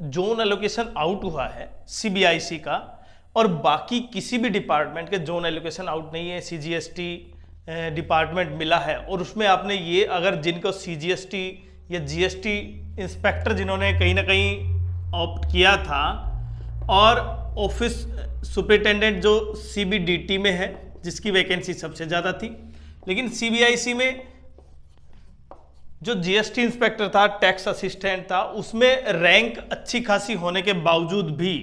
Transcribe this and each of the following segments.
Zone allocation out हुआ है CBIC का, और बाकी किसी भी डिपार्टमेंट के जोन एलोकेशन आउट नहीं है, सीजीएसटी डिपार्टमेंट मिला है, और उसमें आपने ये अगर जिनको सीजीएसटी या जीएसटी इंस्पेक्टर जिन्होंने कहीं ना कहीं ऑप्ट किया था, और ऑफिस सुपरिटेंडेंट जो सीबीडीटी में है जिसकी वैकेंसी सबसे ज़्यादा थी, लेकिन सीबीआईसी में जो जीएसटी इंस्पेक्टर था, टैक्स असिस्टेंट था, उसमें रैंक अच्छी खासी होने के बावजूद भी,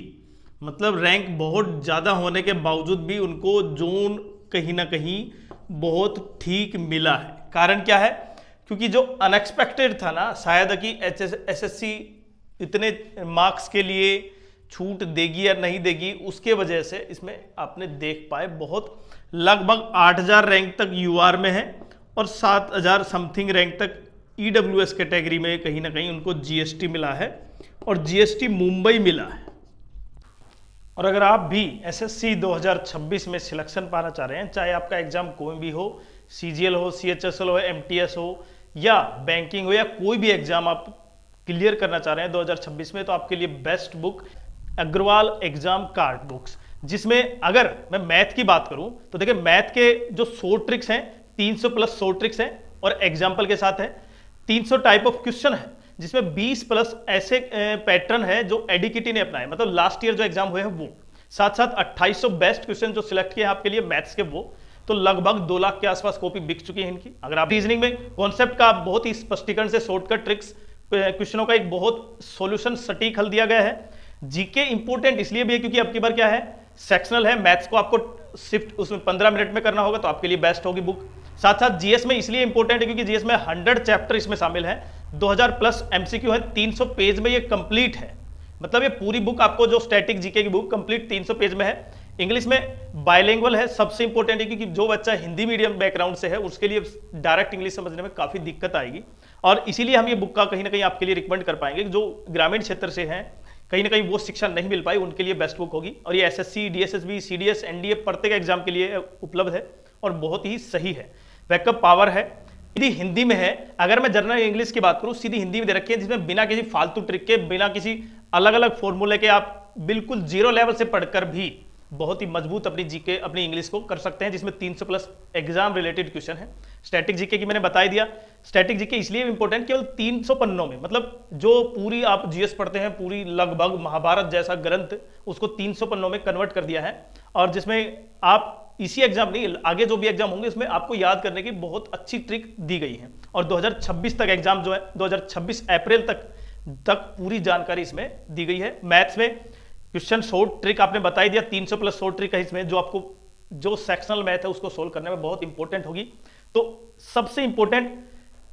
मतलब रैंक बहुत ज़्यादा होने के बावजूद भी उनको जोन कहीं ना कहीं बहुत ठीक मिला है। कारण क्या है? क्योंकि जो अनएक्सपेक्टेड था ना, शायद कि एसएससी इतने मार्क्स के लिए छूट देगी या नहीं देगी, उसके वजह से इसमें आपने देख पाए बहुत लगभग 8000 रैंक तक यूआर में है और 7000 समथिंग रैंक तक ईडब्ल्यूएस कैटेगरी में कहीं ना कहीं उनको जीएसटी मिला है, और जीएसटी मुंबई मिला है। और अगर आप भी एसएससी 2026 में सिलेक्शन पाना चाह रहे हैं, चाहे आपका एग्जाम कोई भी हो, सीजीएल हो, सीएचएसएल हो, एमटीएस हो या बैंकिंग हो, या कोई भी एग्जाम आप क्लियर करना चाह रहे हैं 2026 में, तो आपके लिए best book Agrawal Examcart books, जिसमें अगर मैं मैथ की बात करूं तो देखिए मैथ के जो 100 ट्रिक्स हैं, 300 प्लस 100 ट्रिक्स हैं और एग्जाम्पल के साथ है, 300 टाइप ऑफ क्वेश्चन है, जिसमें 20 प्लस ऐसे पैटर्न है जो एडिकिटी ने अपनाए, मतलब लास्ट ईयर जो एग्जाम हुए हैं वो, साथ साथ 2800 बेस्ट क्वेश्चन जो सिलेक्ट किए हैं आपके लिए मैथ्स के, वो तो लगभग 2 लाख के आसपास कॉपी बिक चुकी है इनकी। अगर आप रीजनिंग में कॉन्सेप्ट का बहुत ही स्पष्टीकरण से शॉर्टकट ट्रिक्स क्वेश्चनों का एक बहुत सॉल्यूशन सटीक हल दिया गया है। जीके इंपोर्टेंट इसलिए भी है क्योंकि अब की बार क्या है, सेक्शनल है, मैथ्स को आपको शिफ्ट उसमें 15 मिनट में करना होगा, तो आपके लिए बेस्ट होगी बुक। साथ साथ जीएस में इसलिए इंपॉर्टेंट है क्योंकि जीएस में 100 चैप्टर इसमें शामिल है, 2000 प्लस एमसीक्यू है, 300 पेज में ये कंप्लीट है, मतलब ये पूरी बुक आपको जो स्टैटिक जीके की बुक कंप्लीट 300 पेज में है। इंग्लिश में बायलिंगुअल है, सबसे इंपॉर्टेंट है क्योंकि जो बच्चा हिंदी मीडियम बैकग्राउंड से है उसके लिए डायरेक्ट इंग्लिश समझने में काफी दिक्कत आएगी, और इसीलिए हम ये बुक का कहीं ना कहीं आपके लिए रिकमेंड कर पाएंगे। जो ग्रामीण क्षेत्र से हैं, कहीं ना कहीं वो शिक्षा नहीं मिल पाई, उनके लिए बेस्ट बुक होगी, और ये एसएससी, डीएसएसबी, सीडीएस, एनडीए प्रत्येक एग्जाम के लिए उपलब्ध है और बहुत ही सही है। बैकअप पावर है, सीधी हिंदी में है। अगर मैं जनरल इंग्लिश की बात करूं, सीधी हिंदी में दे रखी है, जिसमें बिना किसी फालतू ट्रिक के, बिना किसी अलग अलग फॉर्मूले के आप बिल्कुल जीरो लेवल से पढ़कर भी बहुत ही मजबूत अपनी जीके, अपनी इंग्लिश को कर सकते हैं, जिसमें 300 प्लस एग्जाम रिलेटेड क्वेश्चन है। स्टैटिक जीके की मैंने बता ही दिया। स्टैटिक जीके इसलिए इंपॉर्टेंट, केवल 300 पन्नों में, मतलब जो पूरी आप जीएस पढ़ते हैं, पूरी लगभग महाभारत जैसा ग्रंथ, उसको 300 पन्नों में कन्वर्ट कर दिया है, और जिसमें आप इसी एग्जाम नहीं, आगे जो भी एग्जाम होंगे उसमें आपको याद करने की बहुत अच्छी ट्रिक दी गई है। और 2026 तक एग्जाम जो है, 2026 अप्रैल तक पूरी जानकारी इसमें दी गई है। मैथ्स में क्वेश्चन शॉर्ट ट्रिक आपने बता ही दिया, 300 प्लस शॉर्ट ट्रिक है इसमें, जो आपको जो सेक्शनल मैथ है उसको सोल्व करने में बहुत इंपॉर्टेंट होगी। तो सबसे इंपॉर्टेंट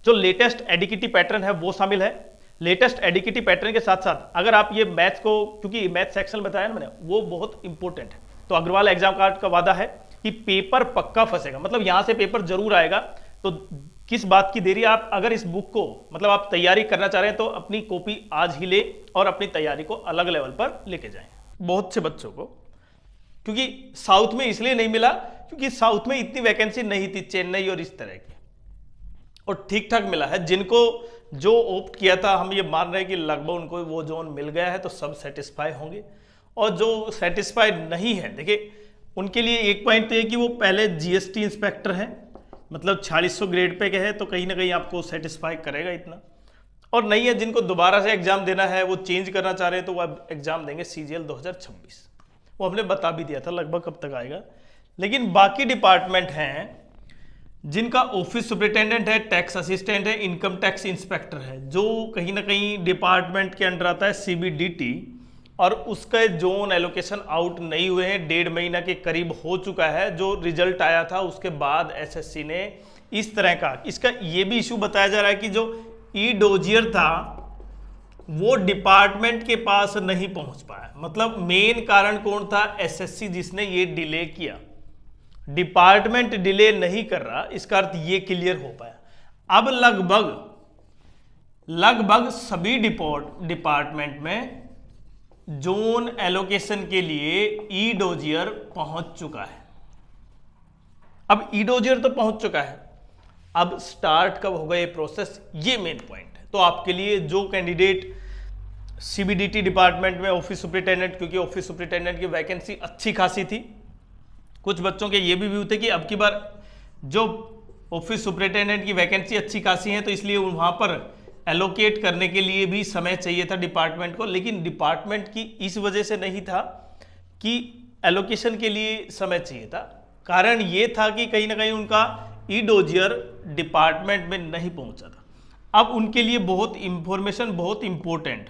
जो लेटेस्ट एडिकिटी पैटर्न है वो शामिल है। लेटेस्ट एडिकिटी पैटर्न के साथ साथ अगर आप ये मैथ्स को, क्योंकि मैथ सेक्शन बताया ना मैंने, वो बहुत इंपॉर्टेंट है, तो अग्रवाल एग्जाम कार्ड का वादा है कि पेपर पक्का फंसेगा, मतलब यहां से पेपर जरूर आएगा। तो किस बात की देरी, आप अगर इस बुक को, मतलब आप तैयारी करना चाह रहे हैं, तो अपनी कॉपी आज ही ले और अपनी तैयारी को अलग लेवल पर लेके जाएं। बहुत से बच्चों को, क्योंकि साउथ में इसलिए नहीं मिला क्योंकि साउथ में इतनी वैकेंसी नहीं थी, चेन्नई और इस तरह की, और ठीक ठाक मिला है। जिनको जो ऑप्ट किया था, हम ये मान रहे हैं कि लगभग उनको वो जोन मिल गया है, तो सब सेटिस्फाई होंगे। और जो सेटिस्फाइड नहीं है, देखिए उनके लिए एक पॉइंट तो ये कि वो पहले जीएसटी इंस्पेक्टर हैं, मतलब 4600 ग्रेड पे के है, तो कहीं ना कहीं आपको सेटिस्फाई करेगा इतना। और नहीं है जिनको दोबारा से एग्जाम देना है, वो चेंज करना चाह रहे हैं, तो वो अब एग्जाम देंगे सीजीएल 2026, वो हमने बता भी दिया था लगभग कब तक आएगा। लेकिन बाकी डिपार्टमेंट हैं जिनका ऑफिस सुपरिटेंडेंट है, टैक्स असिस्टेंट है, इनकम टैक्स इंस्पेक्टर है, जो कहीं ना कहीं डिपार्टमेंट के अंडर आता है सीबीडीटी, और उसके जोन एलोकेशन आउट नहीं हुए हैं, 1.5 महीना के करीब हो चुका है। जो रिजल्ट आया था उसके बाद एसएससी ने इस तरह का, इसका ये भी इशू बताया जा रहा है कि जो ई डोजियर था वो डिपार्टमेंट के पास नहीं पहुंच पाया। मतलब मेन कारण कौन था? एसएससी, जिसने ये डिले किया। डिपार्टमेंट डिले नहीं कर रहा, इसका अर्थ ये क्लियर हो पाया। अब लगभग सभी डिपार्टमेंट में जोन एलोकेशन के लिए ई डोजियर पहुंच चुका है। अब ई डोजियर तो पहुंच चुका है, अब स्टार्ट कब होगा ये प्रोसेस, ये मेन पॉइंट है। तो आपके लिए जो कैंडिडेट CBDT डिपार्टमेंट में ऑफिस सुपरिटेंडेंट, क्योंकि ऑफिस सुपरिटेंडेंट की वैकेंसी अच्छी खासी थी। कुछ बच्चों के ये भी व्यू थे कि अब की बार जो ऑफिस सुपरिटेंडेंट की वैकेंसी अच्छी खासी है तो इसलिए वहाँ पर एलोकेट करने के लिए भी समय चाहिए था डिपार्टमेंट को, लेकिन डिपार्टमेंट की इस वजह से नहीं था कि एलोकेशन के लिए समय चाहिए था। कारण ये था कि कहीं ना कहीं उनका ई-डोजियर डिपार्टमेंट में नहीं पहुंचा था। अब उनके लिए बहुत इंफॉर्मेशन बहुत इंपॉर्टेंट,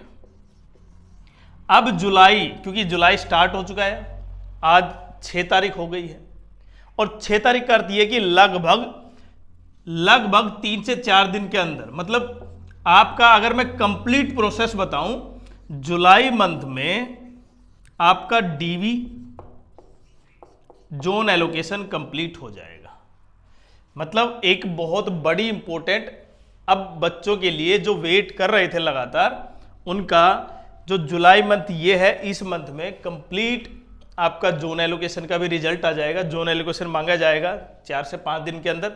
अब जुलाई, क्योंकि जुलाई स्टार्ट हो चुका है, आज 6 तारीख हो गई है और 6 तारीख का अर्थ यह कि लगभग 3 से 4 दिन के अंदर, मतलब आपका अगर मैं कंप्लीट प्रोसेस बताऊं, जुलाई मंथ में आपका डीवी जोन एलोकेशन कंप्लीट हो जाएगा। मतलब एक बहुत बड़ी इंपॉर्टेंट, अब बच्चों के लिए जो वेट कर रहे थे लगातार, उनका जो जुलाई मंथ ये है, इस मंथ में कंप्लीट आपका जोन एलोकेशन का भी रिजल्ट आ जाएगा। जोन एलोकेशन मांगा जाएगा 4 से 5 दिन के अंदर,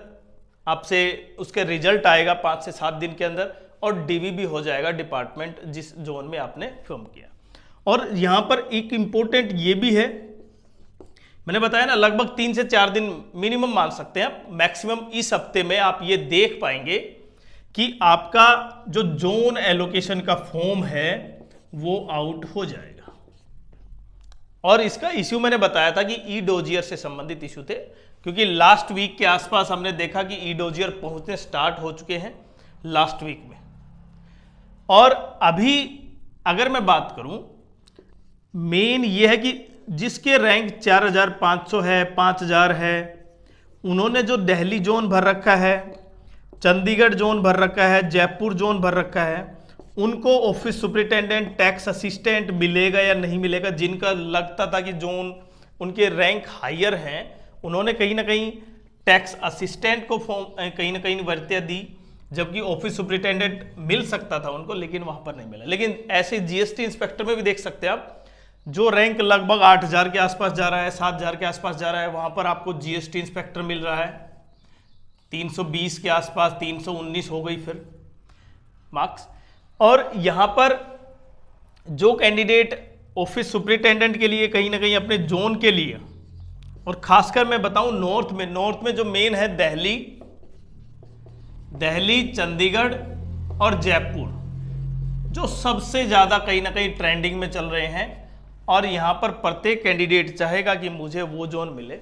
आपसे उसके रिजल्ट आएगा 5 से 7 दिन के अंदर, और डीवी भी हो जाएगा डिपार्टमेंट जिस जोन में आपने फॉर्म किया। और यहां पर एक इंपॉर्टेंट ये भी है, मैंने बताया ना लगभग 3 से 4 दिन मिनिमम मान सकते हैं, मैक्सिमम इस हफ्ते में आप ये देख पाएंगे कि आपका जो जोन एलोकेशन का फॉर्म है वो आउट हो जाएगा। और इसका इश्यू मैंने बताया था कि ई-डोजियर से संबंधित इश्यू थे, क्योंकि लास्ट वीक के आसपास हमने देखा कि ई-डोजियर पहुंचने स्टार्ट हो चुके हैं लास्ट वीक में। और अभी अगर मैं बात करूं, मेन ये है कि जिसके रैंक 4500 है, 5000 है, उन्होंने जो दिल्ली जोन भर रखा है, चंडीगढ़ जोन भर रखा है, जयपुर जोन भर रखा है, उनको ऑफिस सुपरिटेंडेंट, टैक्स असिस्टेंट मिलेगा या नहीं मिलेगा। जिनका लगता था कि जोन उनके रैंक हायर हैं, उन्होंने कहीं ना कहीं टैक्स असिस्टेंट को फॉर्म कहीं ना कहीं वर्तिया दी, जबकि ऑफिस सुपरिटेंडेंट मिल सकता था उनको, लेकिन वहां पर नहीं मिला। लेकिन ऐसे जीएसटी इंस्पेक्टर में भी देख सकते हैं आप, जो रैंक लगभग 8000 के आसपास जा रहा है, 7000 के आसपास जा रहा है, वहां पर आपको जीएसटी इंस्पेक्टर मिल रहा है 320 के आसपास, 319 हो गई फिर मार्क्स। और यहां पर जो कैंडिडेट ऑफिस सुपरिटेंडेंट के लिए कहीं ना कहीं अपने जोन के लिए, और खासकर मैं बताऊं नॉर्थ में जो मेन है दिल्ली, चंडीगढ़ और जयपुर, जो सबसे ज्यादा कहीं ना कहीं ट्रेंडिंग में चल रहे हैं। और यहां पर प्रत्येक कैंडिडेट चाहेगा कि मुझे वो जोन मिले,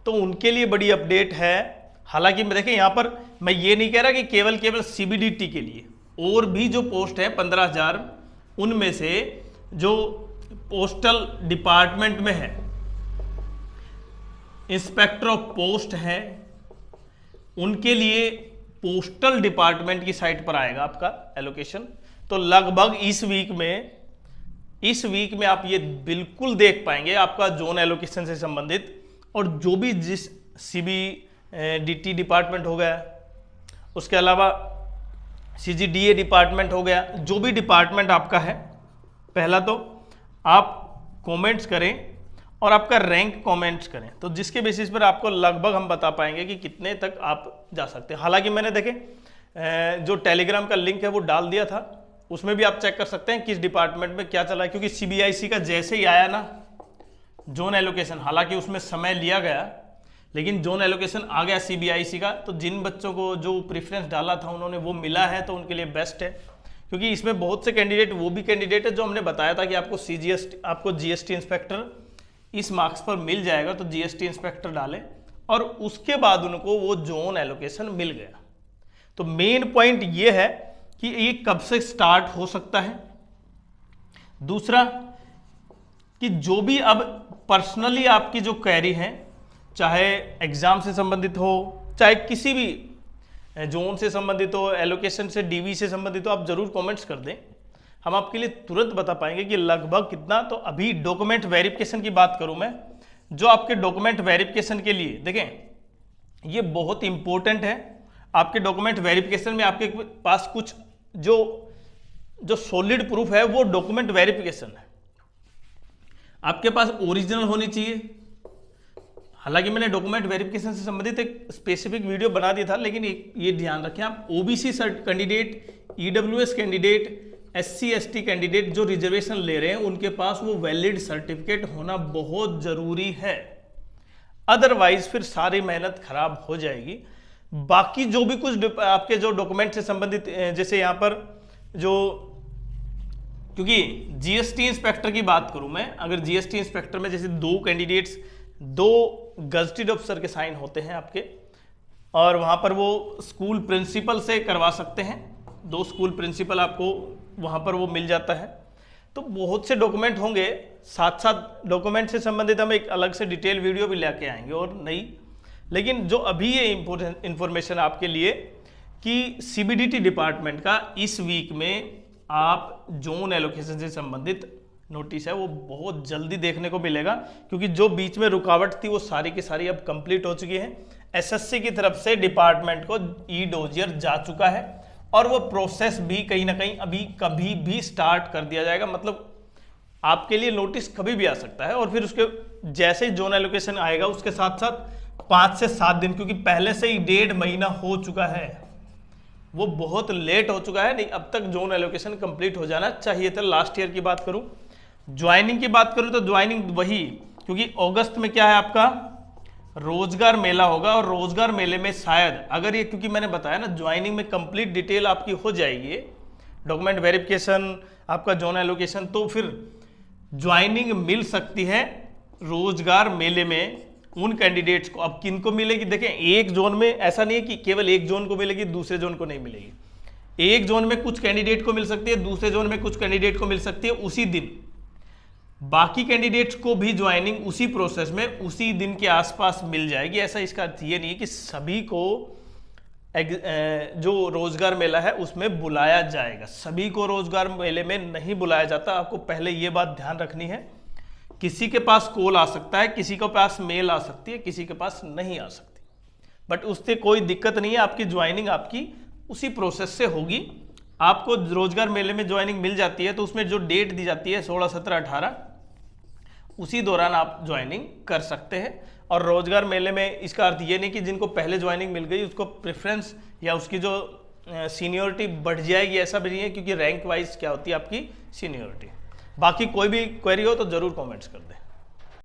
तो उनके लिए बड़ी अपडेट है। हालांकि मैं देखें यहां पर मैं ये नहीं कह रहा कि केवल सीबीडीटी के लिए, और भी जो पोस्ट है 15000, उनमें से जो पोस्टल डिपार्टमेंट में है, इंस्पेक्टर ऑफ पोस्ट है, उनके लिए पोस्टल डिपार्टमेंट की साइट पर आएगा आपका एलोकेशन। तो लगभग इस वीक में आप ये बिल्कुल देख पाएंगे आपका जोन एलोकेशन से संबंधित, और जो भी जिस सीबीडीटी डिपार्टमेंट हो गया, उसके अलावा सीजीडीए डिपार्टमेंट हो गया, जो भी डिपार्टमेंट आपका है, पहला तो आप कमेंट्स करें और आपका रैंक कमेंट्स करें, तो जिसके बेसिस पर आपको लगभग हम बता पाएंगे कि कितने तक आप जा सकते हैं। हालांकि मैंने देखें जो टेलीग्राम का लिंक है वो डाल दिया था, उसमें भी आप चेक कर सकते हैं किस डिपार्टमेंट में क्या चला है, क्योंकि सीबीआईसी का जैसे ही आया ना जोन एलोकेशन, हालांकि उसमें समय लिया गया, लेकिन जोन एलोकेशन आ गया सीबीआईसी का, तो जिन बच्चों को जो प्रेफरेंस डाला था उन्होंने वो मिला है, तो उनके लिए बेस्ट है। क्योंकि इसमें बहुत से कैंडिडेट वो भी कैंडिडेट है जो हमने बताया था कि आपको जीएसटी इंस्पेक्टर इस मार्क्स पर मिल जाएगा, तो जीएसटी इंस्पेक्टर डालें, और उसके बाद उनको वो जोन एलोकेशन मिल गया। तो मेन पॉइंट ये है कि ये कब से स्टार्ट हो सकता है। दूसरा कि जो भी अब पर्सनली आपकी जो क्वेरी है, चाहे एग्जाम से संबंधित हो, चाहे किसी भी जोन से संबंधित हो, एलोकेशन से, डीवी से संबंधित हो, आप जरूर कमेंट्स कर दें, हम आपके लिए तुरंत बता पाएंगे कि लगभग कितना। तो अभी डॉक्यूमेंट वेरिफिकेशन की बात करूं मैं, जो आपके डॉक्यूमेंट वेरिफिकेशन के लिए देखें ये बहुत इंपॉर्टेंट है। आपके डॉक्यूमेंट वेरिफिकेशन में आपके पास कुछ जो सॉलिड प्रूफ है वो डॉक्यूमेंट वेरिफिकेशन है, आपके पास ओरिजिनल होनी चाहिए। हालांकि मैंने डॉक्यूमेंट वेरिफिकेशन से संबंधित एक स्पेसिफिक वीडियो बना दिया था, लेकिन ये ध्यान रखें आप OBC candidate, EWS candidate, SC/ST candidate जो रिजर्वेशन ले रहे हैं उनके पास वो वैलिड सर्टिफिकेट होना बहुत ज़रूरी है, अदरवाइज फिर सारी मेहनत खराब हो जाएगी। बाकी जो भी कुछ आपके जो डॉक्यूमेंट से संबंधित, जैसे यहाँ पर जो, क्योंकि GST इंस्पेक्टर की बात करूं मैं, अगर GST इंस्पेक्टर में जैसे 2 कैंडिडेट्स 2 गजटेड ऑफिसर के साइन होते हैं आपके, और वहां पर वो स्कूल प्रिंसिपल से करवा सकते हैं, 2 स्कूल प्रिंसिपल आपको वहां पर वो मिल जाता है। तो बहुत से डॉक्यूमेंट होंगे, साथ साथ डॉक्यूमेंट से संबंधित हम एक अलग से डिटेल वीडियो भी लेके आएंगे और नई। लेकिन जो अभी ये इम्पोर्टेंट इन्फॉर्मेशन आपके लिए कि CBDT डिपार्टमेंट का इस वीक में आप जोन एलोकेशन से संबंधित नोटिस है वो बहुत जल्दी देखने को मिलेगा, क्योंकि जो बीच में रुकावट थी वो सारी की सारी अब कंप्लीट हो चुकी है। SSC की तरफ से डिपार्टमेंट को ई-डोजियर जा चुका है और वो प्रोसेस भी कहीं ना कहीं अभी कभी भी स्टार्ट कर दिया जाएगा। मतलब आपके लिए नोटिस कभी भी आ सकता है, और फिर उसके जैसे ही जोन एलोकेशन आएगा उसके साथ साथ 5 से 7 दिन, क्योंकि पहले से ही 1.5 महीना हो चुका है, वो बहुत लेट हो चुका है। नहीं, अब तक जोन एलोकेशन कंप्लीट हो जाना चाहिए था। लास्ट ईयर की बात करूं, ज्वाइनिंग की बात करूं तो ज्वाइनिंग वही, क्योंकि अगस्त में क्या है आपका रोजगार मेला होगा, और रोजगार मेले में शायद अगर ये, क्योंकि मैंने बताया ना ज्वाइनिंग में कंप्लीट डिटेल आपकी हो जाएगी, डॉक्यूमेंट वेरिफिकेशन, आपका जोन एलोकेशन, तो फिर ज्वाइनिंग मिल सकती है रोजगार मेले में उन कैंडिडेट्स को। अब किन को मिलेगी, देखें एक जोन में ऐसा नहीं है कि केवल एक जोन को मिलेगी दूसरे जोन को नहीं मिलेगी। एक जोन में कुछ कैंडिडेट को मिल सकती है, दूसरे जोन में कुछ कैंडिडेट को मिल सकती है उसी दिन, बाकी कैंडिडेट्स को भी ज्वाइनिंग उसी प्रोसेस में उसी दिन के आसपास मिल जाएगी। ऐसा इसका अर्थ ये नहीं है कि सभी को जो रोजगार मेला है उसमें बुलाया जाएगा, सभी को रोजगार मेले में नहीं बुलाया जाता। आपको पहले ये बात ध्यान रखनी है, किसी के पास कॉल आ सकता है, किसी के पास मेल आ सकती है, किसी के पास नहीं आ सकती, बट उससे कोई दिक्कत नहीं है। आपकी ज्वाइनिंग आपकी उसी प्रोसेस से होगी। आपको रोजगार मेले में ज्वाइनिंग मिल जाती है तो उसमें जो डेट दी जाती है 16, 17, 18, उसी दौरान आप ज्वाइनिंग कर सकते हैं। और रोजगार मेले में इसका अर्थ ये नहीं कि जिनको पहले ज्वाइनिंग मिल गई उसको प्रेफरेंस या उसकी जो सीनियोरिटी बढ़ जाएगी, ऐसा भी नहीं है, क्योंकि रैंक वाइज क्या होती है आपकी सीनियोरिटी। बाकी कोई भी क्वेरी हो तो जरूर कमेंट्स कर दें।